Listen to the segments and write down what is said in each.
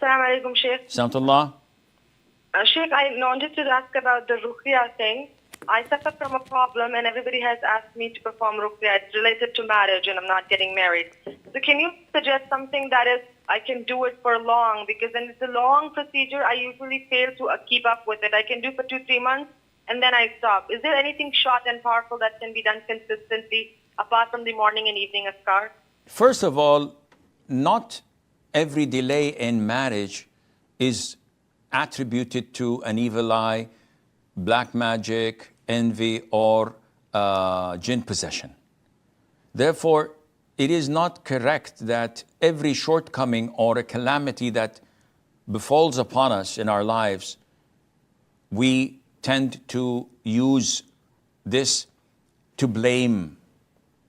Assalamu alaikum, Sheikh. Samtullah. Sheikh, I wanted to ask about the ruqyah thing. I suffer from a problem and everybody has asked me to perform ruqyah. It's related to marriage and I'm not getting married. So can you suggest something that is, I can do it for long? Because when it's a long procedure, I usually fail to keep up with it. I can do for 2-3 months and then I stop. Is there anything short and powerful that can be done consistently apart from the morning and evening azkar? First of all, not every delay in marriage is attributed to an evil eye, black magic, envy, or jinn possession. Therefore, it is not correct that every shortcoming or a calamity that befalls upon us in our lives, we tend to use this to blame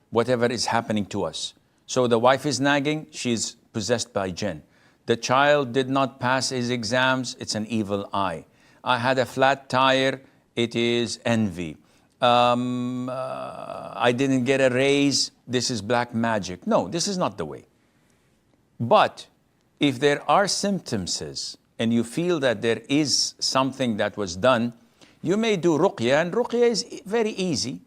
whatever is happening to us. So the wife is nagging, she's possessed by jinn. The child did not pass his exams, it's an evil eye. I had a flat tire, it is envy. I didn't get a raise, this is black magic. No, this is not the way. But if there are symptoms and you feel that there is something that was done, you may do ruqyah, and ruqyah is very easy.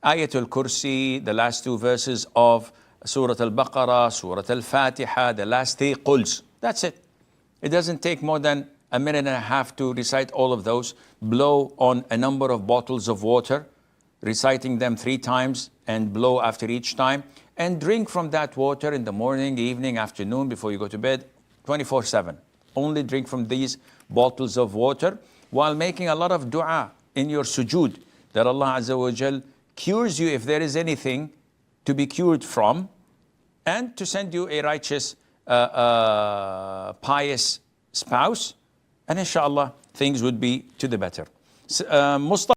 Ayatul-Kursi, the last 2 verses of Surah Al-Baqarah, Surah Al-Fatiha, the last 3 quls. That's it. It doesn't take more than a minute and a half to recite all of those. Blow on a number of bottles of water, reciting them 3 times, and blow after each time. And drink from that water in the morning, evening, afternoon, before you go to bed, 24/7. Only drink from these bottles of water while making a lot of dua in your sujud, that Allah Azza wa Jal cures you if there is anything to be cured from, and to send you a righteous, pious spouse, and inshallah things would be to the better. Mustafa